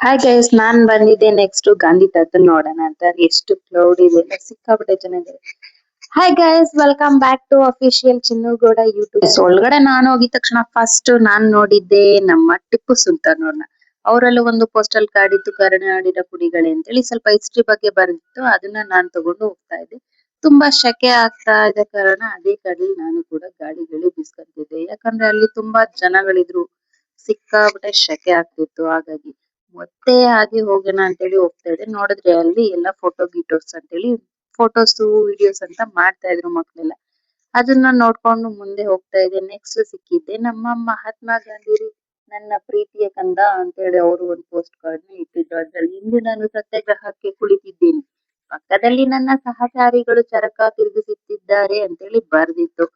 Hi guys, ನಾನ್ ಬಂದಿದ್ದೆ next Gandhi ತಾತನ್ ನೋಡೋಣ ಅಂತ. ಎಷ್ಟು ಕ್ಲೌಡ್ ಇದೆ, ಸಿಕ್ಕಾಪಟ್ಟೆ ಜನ ಇದ್ದಾರೆ. Hi guys, welcome back to official Chinnu Gowda YouTube. ಒಳಗಡೆ ನಾನು ಹೋಗಿದ ತಕ್ಷಣ ಫಸ್ಟ್ ನಾನ್ ನೋಡಿದ್ದೆ ನಮ್ಮ ಟಿಪ್ಪು ಸುಲ್ತಾನ್ ಅವ್ರನ್ನ. ಅವರಲ್ಲೂ ಒಂದು ಪೋಸ್ಟಲ್ ಕಾರ್ಡ್ ಇತ್ತು, ಕರುನಾಡಿನ ಕುಡಿಗಳೇ ಅಂತೇಳಿ ಸ್ವಲ್ಪ ಹಿಸ್ಟ್ರಿ ಬಗ್ಗೆ ಬರೆದಿತ್ತು. ಅದನ್ನ ನಾನ್ ತಗೊಂಡು ಹೋಗ್ತಾ ಇದ್ದೆ. ತುಂಬಾ ಶೆಕೆ ಆಗ್ತಾ ಇದ್ದ ಕಾರಣ ಅದೇ ಕಡೆಯಲ್ಲಿ ನಾನು ಕೂಡ ಗಾಳಿಗಳು ಬೀಸ್ಕೊಂತಿದ್ದೆ. ಯಾಕಂದ್ರೆ ಅಲ್ಲಿ ತುಂಬಾ ಜನಗಳಿದ್ರು, ಸಿಕ್ಕಾಪಟ್ಟೆ ಶೆಕೆ ಆಗ್ತಿತ್ತು. ಹಾಗಾಗಿ ಮತ್ತೆ ಹಾಗೆ ಹೋಗೋಣ ಅಂತೇಳಿ ಹೋಗ್ತಾ ಇದ್ದೆ. ನೋಡಿದ್ರೆ ಅಲ್ಲಿ ಎಲ್ಲ ಫೋಟೋ ಗೀಟೋಸ್ ಅಂತೇಳಿ ಫೋಟೋಸ್ ವಿಡಿಯೋಸ್ ಅಂತ ಮಾಡ್ತಾ ಇದ್ರು ಮಕ್ಳೆಲ್ಲ. ಅದನ್ನ ನೋಡ್ಕೊಂಡು ಮುಂದೆ ಹೋಗ್ತಾ ಇದ್ದೆ. ನೆಕ್ಸ್ಟ್ ಸಿಕ್ಕಿದ್ದೆ ನಮ್ಮ ಮಹಾತ್ಮ ಗಾಂಧಿ, ನನ್ನ ಪ್ರೀತಿಯ ಕಂದ ಅಂತೇಳಿ ಅವರು ಒಂದು ಪೋಸ್ಟ್ ಕಾರ್ಡ್ ನ ಇಟ್ಟಿದ್ರು. ಅದ್ರಲ್ಲಿ ಇಂದು ನಾನು ಸತ್ಯಾಗ್ರಹಕ್ಕೆ ಕುಳಿತಿದ್ದೀನಿ, ಪಕ್ಕದಲ್ಲಿ ನನ್ನ ಸಹಚಾರಿಗಳು ಚರಕ ತಿರುಗಿಸುತ್ತಿದ್ದಾರೆ ಅಂತೇಳಿ ಬರ್ದಿತ್ತು.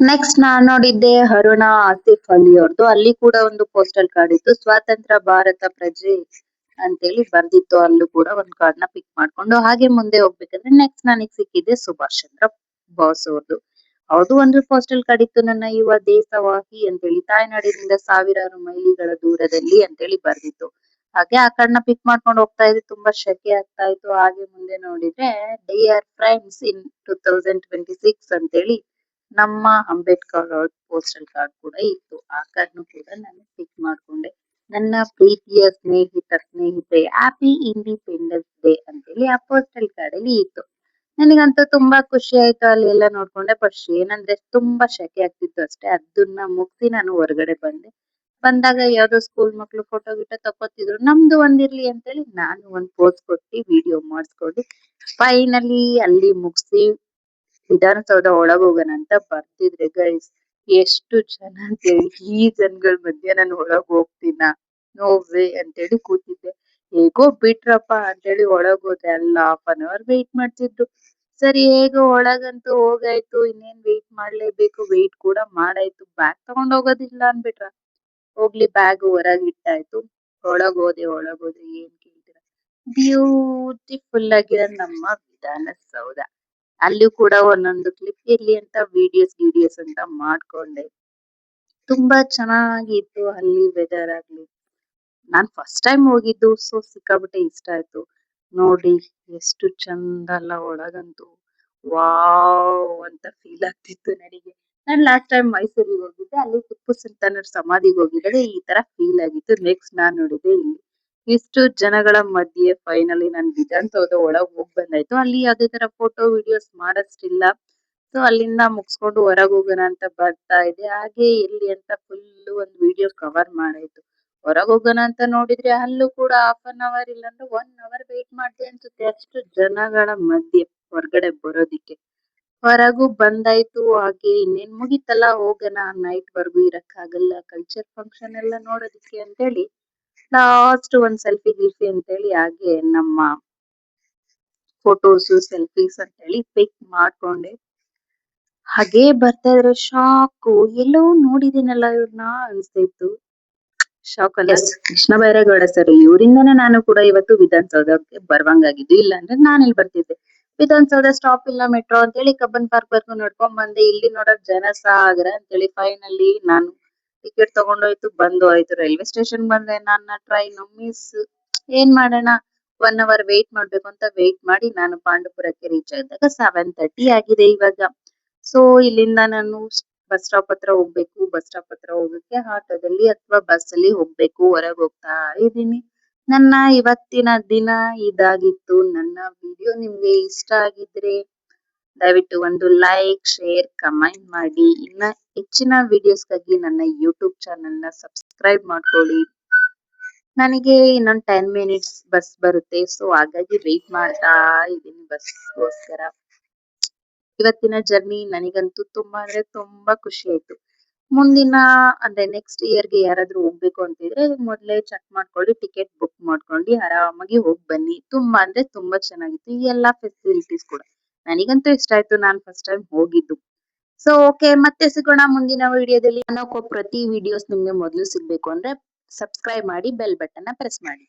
ನೆಕ್ಸ್ಟ್ ನಾನ್ ನೋಡಿದ್ದೆ ಅರುಣಾ ಆಸಿಫ್ ಅಲಿ ಅವ್ರದ್ದು. ಅಲ್ಲಿ ಕೂಡ ಒಂದು ಪೋಸ್ಟಲ್ ಕಾರ್ಡ್ ಇತ್ತು, ಸ್ವಾತಂತ್ರ್ಯ ಭಾರತ ಪ್ರಜೆ ಅಂತೇಳಿ ಬರ್ದಿತ್ತು. ಅಲ್ಲೂ ಕೂಡ ಒಂದ್ ಕಾರ್ಡ್ ನ ಪಿಕ್ ಮಾಡ್ಕೊಂಡು ಹಾಗೆ ಮುಂದೆ ಹೋಗ್ಬೇಕಂದ್ರೆ ನೆಕ್ಸ್ಟ್ ನನಗ್ ಸಿಕ್ಕಿದ್ದೆ ಸುಭಾಷ್ ಚಂದ್ರ ಬೋಸ್ ಅವ್ರದ್ದು. ಅವ್ರದ್ದು ಒಂದು ಪೋಸ್ಟಲ್ ಕಾರ್ಡ್ ಇತ್ತು, ನನ್ನ ಯುವ ದೇಶವಾಹಿ ಅಂತೇಳಿ, ತಾಯ್ನಾಡಿನಿಂದ ಸಾವಿರಾರು ಮೈಲಿಗಳ ದೂರದಲ್ಲಿ ಅಂತೇಳಿ ಬರ್ದಿತ್ತು. ಹಾಗೆ ಆ ಕಾರ್ಡ್ ನ ಪಿಕ್ ಮಾಡ್ಕೊಂಡು ಹೋಗ್ತಾ ಇದ್ದೆ. ತುಂಬಾ ಶೆಕೆ ಆಗ್ತಾ ಇತ್ತು. ಹಾಗೆ ಮುಂದೆ ನೋಡಿದ್ರೆ ಡಿಯರ್ ಫ್ರೆಂಡ್ಸ್ ಇನ್ 2026 ಅಂತೇಳಿ ನಮ್ಮ ಅಂಬೇಡ್ಕರ್ ಅವ್ರ ಪೋಸ್ಟಲ್ ಕಾರ್ಡ್ ಕೂಡ ಇತ್ತು. ಆ ಕಾರ್ಡ್ನು ಕೂಡ ನಾನು ಪಿಕ್ ಮಾಡ್ಕೊಂಡೆ. ನನ್ನ ಪ್ರೀತಿಯ ಸ್ನೇಹಿತೆ ಹ್ಯಾಪಿ ಇಂಡಿಪೆಂಡೆನ್ಸ್ ಡೇ ಅಂತೇಳಿ ಆ ಪೋಸ್ಟಲ್ ಕಾರ್ಡ್ ಅಲ್ಲಿ ಇತ್ತು. ನನಗಂತೂ ತುಂಬಾ ಖುಷಿ ಆಯ್ತು ಅಲ್ಲಿ ಎಲ್ಲ ನೋಡ್ಕೊಂಡೆ. ಬಟ್ ಏನಂದ್ರೆ ತುಂಬಾ ಶೆಕೆ ಆಗ್ತಿತ್ತು ಅಷ್ಟೇ. ಅದನ್ನ ಮುಗಿಸಿ ನಾನು ಹೊರಗಡೆ ಬಂದೆ. ಬಂದಾಗ ಯಾವ್ದೋ ಸ್ಕೂಲ್ ಮಕ್ಳು ಫೋಟೋ ಗಿಟ ತಕೋತಿದ್ರು, ನಮ್ದು ಒಂದಿರ್ಲಿ ಅಂತೇಳಿ ನಾನು ಒಂದ್ ಪೋಸ್ ಕೊಟ್ಟು ವಿಡಿಯೋ ಮಾಡಿಸ್ಕೊಂಡು ಫೈನಲಿ ಅಲ್ಲಿ ಮುಗಿಸಿ ವಿಧಾನಸೌಧ ಒಳಗ್ ಹೋಗೋಣ ಅಂತ ಬರ್ತಿದ್ರೆ ಗೈಸ್, ಎಷ್ಟು ಜನ ಅಂತೇಳಿ. ಈ ಜನಗಳ ಮಧ್ಯೆ ನಾನು ಒಳಗ್ ಹೋಗ್ತೀನ, ನೋ ವೇ ಅಂತೇಳಿ ಕೂತಿದ್ದೆ. ಹೇಗೋ ಬಿಟ್ರಪ್ಪ ಅಂತೇಳಿ ಒಳಗ್ ಹೋದೆ. ಅಲ್ಲ ½ ವೆಯ್ಟ್ ಮಾಡ್ತಿದ್ರು. ಸರಿ ಹೇಗೋ ಒಳಗಂತೂ ಹೋಗಾಯ್ತು, ಇನ್ನೇನ್ ವೆಯ್ಟ್ ಮಾಡ್ಲೇಬೇಕು. ವೆಯ್ಟ್ ಕೂಡ ಮಾಡಾಯ್ತು. ಬ್ಯಾಗ್ ತಗೊಂಡ್ ಹೋಗೋದಿಲ್ಲ ಅನ್ಬಿಟ್ರ. ಹೋಗ್ಲಿ ಬ್ಯಾಗ್ ಹೊರಗ್ ಇಟ್ಟಾಯ್ತು. ಒಳಗೋದೆ ಏನ್ ಕೇಳ್ತೀರ, ಬ್ಯೂಟಿಫುಲ್ ಆಗಿರೋ ನಮ್ಮ ವಿಧಾನಸೌಧ. ಅಲ್ಲೂ ಕೂಡ ಒಂದೊಂದು ಕ್ಲಿಪ್ ಇರ್ಲಿ ಅಂತ ವಿಡಿಯೋಸ್ ಅಂತ ಮಾಡ್ಕೊಂಡೆ. ತುಂಬಾ ಚೆನ್ನಾಗಿತ್ತು ಅಲ್ಲಿ ವೆದರ್ ಆಗ್ಲಿ. ನಾನ್ ಫಸ್ಟ್ ಟೈಮ್ ಹೋಗಿದ್ದು, ಸೊ ಸಿಕ್ಕಾಬಿಟ್ಟೆ ಇಷ್ಟ ಆಯ್ತು. ನೋಡಿ ಎಷ್ಟು ಚಂದ ಅಲ್ಲ ಒಳಗಂತೂ. ವಾವ್ ಅಂತ ಫೀಲ್ ಆಗ್ತಿತ್ತು ನನಗೆ. ನಾನ್ ಲಾಸ್ಟ್ ಟೈಮ್ ಮೈಸೂರಿಗೆ ಹೋಗಿದ್ದೆ, ಅಲ್ಲಿ ಟಿಪ್ಪು ಸುಲ್ತಾನರ ಸಮಾಧಿಗೆ ಹೋಗಿದ್ದಾಗ ಈ ತರ ಫೀಲ್ ಆಗಿತ್ತು. ನೆಕ್ಸ್ಟ್ ನಾನ್ ನೋಡಿದ್ದೆ ಇಲ್ಲಿ. ಇಷ್ಟು ಜನಗಳ ಮಧ್ಯೆ ಫೈನಲಿ ನಾನ್ ವಿಧಾನಸೌಧ ಒಳಗ್ ಹೋಗ್ ಬಂದಾಯ್ತು. ಅಲ್ಲಿ ಯಾವ್ದೇ ತರ ಫೋಟೋ ವಿಡಿಯೋಸ್ ಮಾಡಷ್ಟಿಲ್ಲ. ಸೊ ಅಲ್ಲಿಂದ ಮುಗಿಸ್ಕೊಂಡು ಹೊರಗ್ ಹೋಗೋಣ ಅಂತ ಬರ್ತಾ ಇದೆ. ಹಾಗೆ ಎಲ್ಲಿ ಅಂತ ಫುಲ್ ಒಂದ್ ವಿಡಿಯೋ ಕವರ್ ಮಾಡಾಯ್ತು. ಹೊರಗ್ ಹೋಗೋಣ ಅಂತ ನೋಡಿದ್ರೆ ಅಲ್ಲೂ ಕೂಡ ½ ಇಲ್ಲಾಂದ್ರೆ 1 hour ವೇಟ್ ಮಾಡ್ದೆ ಅನ್ಸುತ್ತೆ, ಅಷ್ಟು ಜನಗಳ ಮಧ್ಯೆ ಹೊರಗಡೆ ಬರೋದಿಕ್ಕೆ. ಹೊರಗೂ ಬಂದಾಯ್ತು. ಹಾಗೆ ಇನ್ನೇನ್ ಮುಗಿತಲ್ಲ, ಹೋಗೋಣ, ನೈಟ್ ವರ್ಗು ಇರಕ್ಕಾಗಲ್ಲ, ಕಲ್ಚರ್ ಫಂಕ್ಷನ್ ಎಲ್ಲ ನೋಡೋದಿಕ್ಕೆ ಅಂತೇಳಿ ಲಾಸ್ಟ್ ಒಂದ್ ಸೆಲ್ಫಿ ಗಿಲ್ಫಿ ಅಂತೇಳಿ ಹಾಗೆ ನಮ್ಮ ಫೋಟೋಸ್ ಸೆಲ್ಫೀಸ್ ಅಂತೇಳಿ ಪಿಕ್ ಮಾಡ್ಕೊಂಡೆ. ಹಾಗೆ ಬರ್ತಾ ಇದ್ರೆ ಶಾಕು, ಎಲ್ಲೋ ನೋಡಿದೀನಲ್ಲ ಇವ್ರನ್ನ ಅನ್ಸ್ತಿತ್ತು. ಶಾಕ್ ಅಲ್ಲ. ಕೃಷ್ಣ ಬೈರೇಗೌಡ ಸರ್ ಇವರಿಂದಾನೇ ನಾನು ಕೂಡ ಇವತ್ತು ವಿಧಾನಸೌಧಕ್ಕೆ ಬರ್ವಂಗಾಗಿದ್ದು. ಇಲ್ಲ ಅಂದ್ರೆ ನಾನು ಇಲ್ಲಿ ಬರ್ತಿದ್ದೆ. ವಿಧಾನಸೌಧ ಸ್ಟಾಪ್ ಇಲ್ಲ ಮೆಟ್ರೋ ಅಂತೇಳಿ ಕಬ್ಬನ್ ಪಾರ್ಕ್ ವರ್ಗು ನೋಡ್ಕೊಂಡ್ ಬಂದೆ. ಇಲ್ಲಿ ನೋಡಕ್ ಜನ ಸಾಗರ ಅಂತೇಳಿ ಫೈನಲಿ ನಾನು ಟಿಕೆಟ್ ತಗೊಂಡೋಯ್ತು, ಬಂದು ಆಯ್ತು. ರೈಲ್ವೆ ಸ್ಟೇಷನ್ ಬಂದೆ. ನನ್ನ ಟ್ರೈನ್ ಮಿಸ್. ಏನ್ ಮಾಡೋಣ, 1 hour ವೇಟ್ ಮಾಡ್ಬೇಕು ಅಂತ ವೇಟ್ ಮಾಡಿ ನಾನು ಪಾಂಡವಪುರಕ್ಕೆ ರೀಚ್ ಆದಾಗ 7:30 ಆಗಿದೆ ಇವಾಗ. ಸೊ ಇಲ್ಲಿಂದ ನಾನು ಬಸ್ ಸ್ಟಾಪ್ ಹತ್ರ ಹೋಗ್ಬೇಕು. ಬಸ್ ಸ್ಟಾಪ್ ಹತ್ರ ಹೋಗಕ್ಕೆ ಆಟೋದಲ್ಲಿ ಅಥವಾ ಬಸ್ ಅಲ್ಲಿ ಹೋಗ್ಬೇಕು. ಹೊರಗ್ ಹೋಗ್ತಾ ಇದೀನಿ. ನನ್ನ ಇವತ್ತಿನ ದಿನ ಇದಾಗಿತ್ತು. ನನ್ನ ವಿಡಿಯೋ ನಿಮ್ಗೆ ಇಷ್ಟ ಆಗಿದ್ರೆ ದಯವಿಟ್ಟು ಒಂದು ಲೈಕ್, ಶೇರ್, ಕಮೆಂಟ್ ಮಾಡಿ. ಇನ್ನ ಹೆಚ್ಚಿನ ವಿಡಿಯೋಸ್ಗಾಗಿ ನನ್ನ ಯೂಟ್ಯೂಬ್ ಚಾನೆಲ್ ನ ಸಬ್ಸ್ಕ್ರೈಬ್ ಮಾಡ್ಕೊಳ್ಳಿ. ನನಗೆ ಇನ್ನೊಂದ್ 10 ಮಿನಿಟ್ಸ್ ಬಸ್ ಬರುತ್ತೆ. ಸೊ ಹಾಗಾಗಿ ವೆಯ್ಟ್ ಮಾಡ್ತಾ ಇದೀನಿ ಬಸ್ಗೋಸ್ಕರ. ಇವತ್ತಿನ ಜರ್ನಿ ನನಗಂತೂ ತುಂಬಾ ಅಂದ್ರೆ ತುಂಬಾ ಖುಷಿ ಆಯ್ತು. ಮುಂದಿನ ಅಂದ್ರೆ ನೆಕ್ಸ್ಟ್ ಇಯರ್ಗೆ ಯಾರಾದ್ರೂ ಹೋಗ್ಬೇಕು ಅಂತಿದ್ರೆ ಮೊದ್ಲೇ ಚೆಕ್ ಮಾಡ್ಕೊಳ್ಳಿ, ಟಿಕೆಟ್ ಬುಕ್ ಮಾಡ್ಕೊಂಡು ಆರಾಮಾಗಿ ಹೋಗ್ ಬನ್ನಿ. ತುಂಬಾ ಅಂದ್ರೆ ತುಂಬಾ ಚೆನ್ನಾಗಿತ್ತು ಈ ಎಲ್ಲಾ ಫೆಸಿಲಿಟೀಸ್ ಕೂಡ. ನನಗಂತೂ ಇಷ್ಟ ಆಯ್ತು, ನಾನ್ ಫಸ್ಟ್ ಟೈಮ್ ಹೋಗಿದ್ದು. ಸೊ ಓಕೆ, ಮತ್ತೆ ಸಿಗೋಣ ಮುಂದಿನ ವಿಡಿಯೋದಲ್ಲಿ. ನಾನು ಪ್ರತಿ ವಿಡಿಯೋಸ್ ನಿಮ್ಗೆ ಮೊದಲು ಸಿಗ್ಬೇಕು ಅಂದ್ರೆ ಸಬ್ಸ್ಕ್ರೈಬ್ ಮಾಡಿ, ಬೆಲ್ ಬಟನ್ ನ ಪ್ರೆಸ್ ಮಾಡಿ.